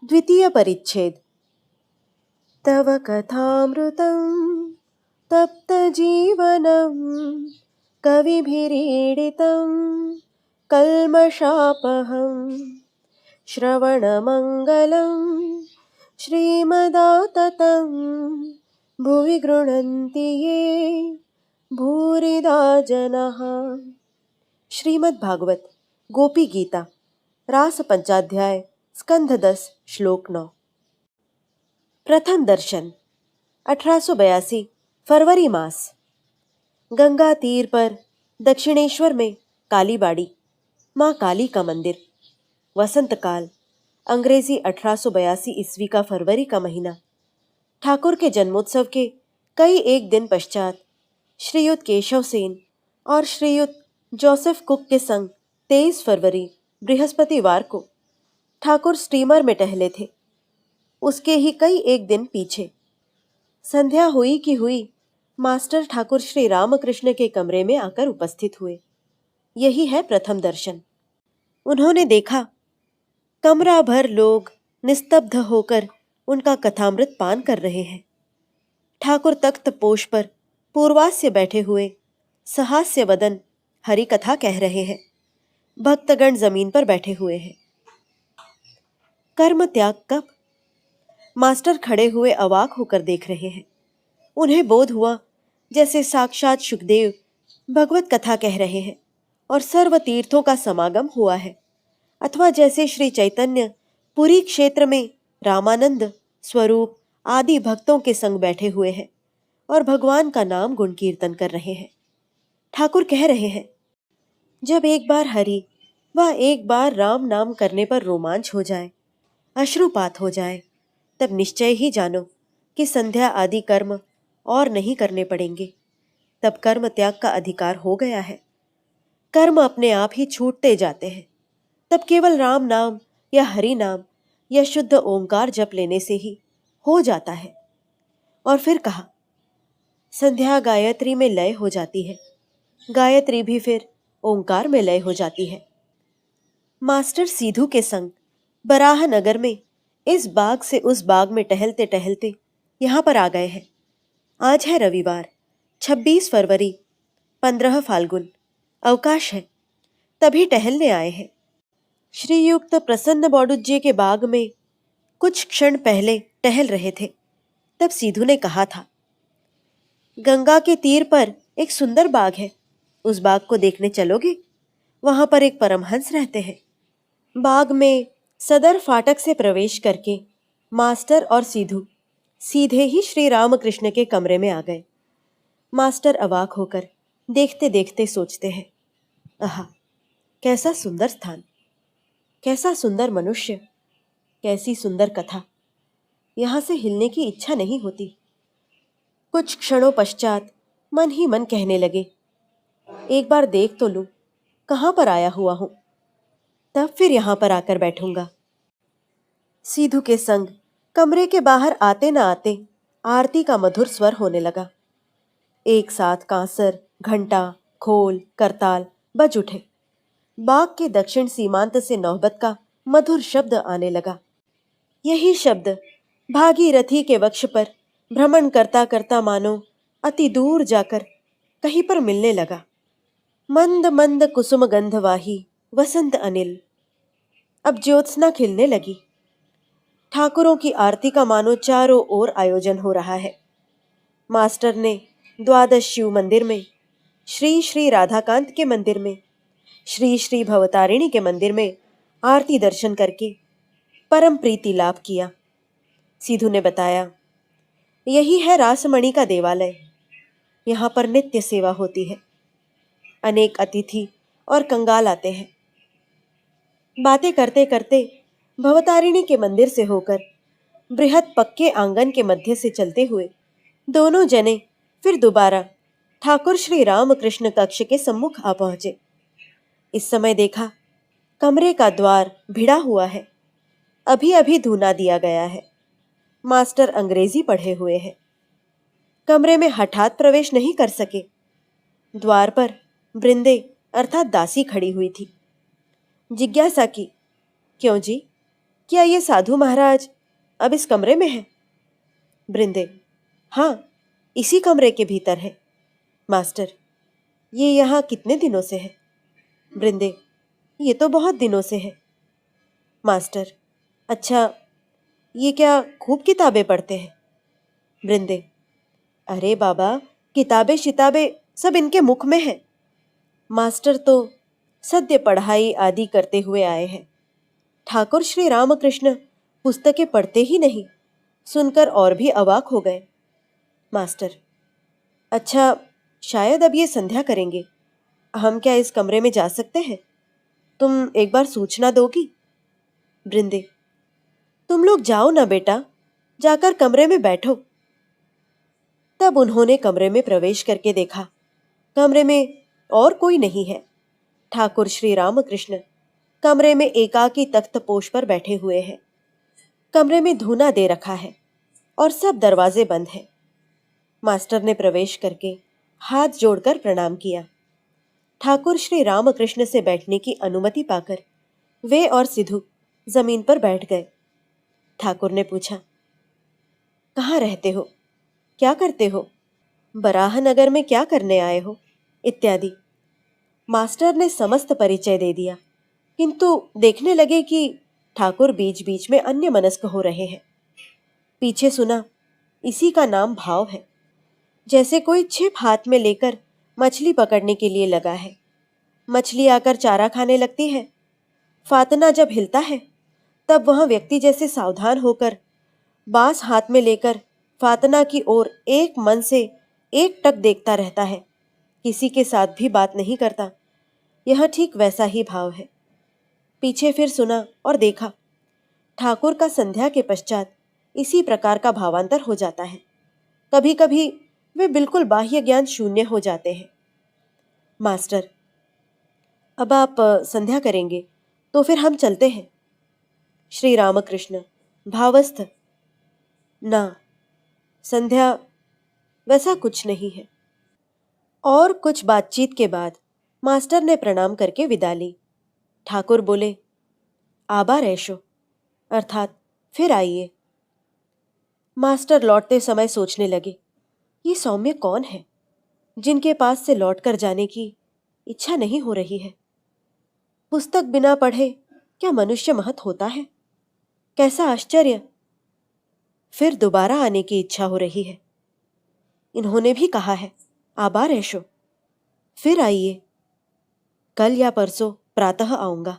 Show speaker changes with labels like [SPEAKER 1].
[SPEAKER 1] द्वितीय परिच्छेद। तव कथामृतं तप्तजीवनं कविभिरीडितं कल्मषापहं श्रवणमङ्गलं श्रीमदाततं भुवि गृह्णन्ति ये भूरिदा जनाः। श्रीमद् भागवत गोपी गीता रास पंचाध्याय स्कंध 10 श्लोक 9। प्रथम दर्शन 1882 फरवरी मास। गंगा तीर पर दक्षिणेश्वर में कालीबाड़ी माँ काली का मंदिर। वसंत काल अंग्रेजी 1882 ईस्वी का फरवरी का महीना। ठाकुर के जन्मोत्सव के कई एक दिन पश्चात श्रीयुत केशव सेन और श्रीयुत जोसेफ कुक के संग 23 फरवरी बृहस्पतिवार को ठाकुर स्टीमर में टहले थे। उसके ही कई एक दिन पीछे संध्या हुई कि हुई मास्टर ठाकुर श्री रामकृष्ण के कमरे में आकर उपस्थित हुए। यही है प्रथम दर्शन। उन्होंने देखा कमरा भर लोग निस्तब्ध होकर उनका कथामृत पान कर रहे हैं। ठाकुर तख्त पोष पर पूर्वास्य बैठे हुए सहास्य वदन हरि कथा कह रहे हैं। भक्तगण जमीन पर बैठे हुए हैं। कर्म त्याग कब? मास्टर खड़े हुए अवाक होकर देख रहे हैं। उन्हें बोध हुआ जैसे साक्षात सुखदेव भगवत कथा कह रहे हैं और सर्व तीर्थों का समागम हुआ है, अथवा जैसे श्री चैतन्य पुरी क्षेत्र में रामानंद स्वरूप आदि भक्तों के संग बैठे हुए हैं और भगवान का नाम गुण कीर्तन कर रहे हैं। ठाकुर कह रहे हैं, जब एक बार हरि व एक बार राम नाम करने पर रोमांच हो जाए, अश्रुपात हो जाए, तब निश्चय ही जानो कि संध्या आदि कर्म और नहीं करने पड़ेंगे। तब कर्म त्याग का अधिकार हो गया है। कर्म अपने आप ही छूटते जाते हैं। तब केवल राम नाम या हरि नाम या शुद्ध ओंकार जप लेने से ही हो जाता है। और फिर कहा, संध्या गायत्री में लय हो जाती है, गायत्री भी फिर ओंकार में लय हो जाती है। मास्टर सीधू के संग बराह नगर में इस बाग से उस बाग में टहलते टहलते यहाँ पर आ गए हैं। आज है रविवार 26 फरवरी 15 फाल्गुन, अवकाश है, तभी टहलने आए हैं। श्रीयुक्त प्रसन्न बौडुज्जे के बाग में कुछ क्षण पहले टहल रहे थे। तब सीधू ने कहा था, गंगा के तीर पर एक सुंदर बाग है, उस बाग को देखने चलोगे? वहां पर एक परमहंस रहते हैं। बाग में सदर फाटक से प्रवेश करके मास्टर और सीधू सीधे ही श्री रामकृष्ण के कमरे में आ गए। मास्टर अवाक होकर देखते देखते सोचते हैं, आहा, कैसा सुंदर स्थान, कैसा सुंदर मनुष्य, कैसी सुंदर कथा। यहाँ से हिलने की इच्छा नहीं होती। कुछ क्षणों पश्चात मन ही मन कहने लगे, एक बार देख तो लूं कहाँ पर आया हुआ हूं, तब फिर यहाँ पर आकर बैठूंगा। सीधू के संग कमरे के बाहर आते न आते आरती का मधुर स्वर होने लगा। एक साथ कांसर, घंटा, खोल, करताल बज उठे। बाग के दक्षिण सीमांत से नौबत का मधुर शब्द आने लगा। यही शब्द भागीरथी के वक्ष पर भ्रमण करता करता मानो अति दूर जाकर कहीं पर मिलने लगा। मंद मंद कुसुम गंधवाही वसंत अनिल। अब ज्योत्सना खिलने लगी। ठाकुरों की आरती का मानो चारों ओर आयोजन हो रहा है। मास्टर ने द्वादश शिव मंदिर में, श्री श्री राधाकांत के मंदिर में, श्री श्री भवतारिणी के मंदिर में आरती दर्शन करके परम प्रीति लाभ किया। सीधू ने बताया, यही है रासमणि का देवालय। यहाँ पर नित्य सेवा होती है। अनेक अतिथि और कंगाल आते हैं। बातें करते करते भवतारिणी के मंदिर से होकर बृहत पक्के आंगन के मध्य से चलते हुए दोनों जने फिर दोबारा ठाकुर श्री रामकृष्ण कक्ष के सम्मुख आ पहुंचे। इस समय देखा कमरे का द्वार भिड़ा हुआ है। अभी अभी धूना दिया गया है। मास्टर अंग्रेजी पढ़े हुए हैं। कमरे में हठात प्रवेश नहीं कर सके। द्वार पर वृंदे अर्थात दासी खड़ी हुई थी। जिज्ञासा की, क्यों जी, क्या ये साधु महाराज अब इस कमरे में है? बृंदे: हाँ, इसी कमरे के भीतर है। मास्टर: ये यहाँ कितने दिनों से है? बृंदे: ये तो बहुत दिनों से है। मास्टर: अच्छा, ये क्या खूब किताबें पढ़ते हैं? बृंदे: अरे बाबा, किताबें शिताबें सब इनके मुख में है। मास्टर तो सद्य पढ़ाई आदि करते हुए आए हैं। ठाकुर श्री रामकृष्ण पुस्तकें पढ़ते ही नहीं, सुनकर और भी अवाक हो गए। मास्टर: अच्छा, शायद अब ये संध्या करेंगे। हम क्या इस कमरे में जा सकते हैं? तुम एक बार सूचना दोगी? बृंदे: तुम लोग जाओ ना बेटा, जाकर कमरे में बैठो। तब उन्होंने कमरे में प्रवेश करके देखा, कमरे में और कोई नहीं है। ठाकुर श्री रामकृष्ण कमरे में एकाकी तख्तपोश पर बैठे हुए हैं। कमरे में धूना दे रखा है और सब दरवाजे बंद हैं। मास्टर ने प्रवेश करके हाथ जोड़कर प्रणाम किया। ठाकुर श्री रामकृष्ण से बैठने की अनुमति पाकर वे और सिद्धू जमीन पर बैठ गए। ठाकुर ने पूछा, कहाँ रहते हो? क्या करते हो? बराहनगर में क्या करने आए हो? इत्यादि। मास्टर ने समस्त परिचय दे दिया, किंतु देखने लगे कि ठाकुर बीच बीच में अन्य मनस्क हो रहे हैं। पीछे सुना, इसी का नाम भाव है। जैसे कोई छिप हाथ में लेकर मछली पकड़ने के लिए लगा है। मछली आकर चारा खाने लगती है। फातना जब हिलता है तब वह व्यक्ति जैसे सावधान होकर बांस हाथ में लेकर फातना की ओर एक मन से एक टक देखता रहता है, किसी के साथ भी बात नहीं करता। यह ठीक वैसा ही भाव है। पीछे फिर सुना और देखा, ठाकुर का संध्या के पश्चात इसी प्रकार का भावांतर हो जाता है। कभी कभी वे बिल्कुल बाह्य ज्ञान शून्य हो जाते हैं। मास्टर: अब आप संध्या करेंगे तो फिर हम चलते हैं। श्री रामकृष्ण भावस्थ: ना, संध्या वैसा कुछ नहीं है। और कुछ बातचीत के बाद मास्टर ने प्रणाम करके विदा ली। ठाकुर बोले, आबा ऐशो, अर्थात फिर आइए। मास्टर लौटते समय सोचने लगे, ये सौम्य कौन है जिनके पास से लौटकर जाने की इच्छा नहीं हो रही है? पुस्तक बिना पढ़े क्या मनुष्य महत होता है? कैसा आश्चर्य! फिर दोबारा आने की इच्छा हो रही है। इन्होंने भी कहा है, आबा ऐशो, फिर आइए। कल या परसों प्रातः आऊंगा।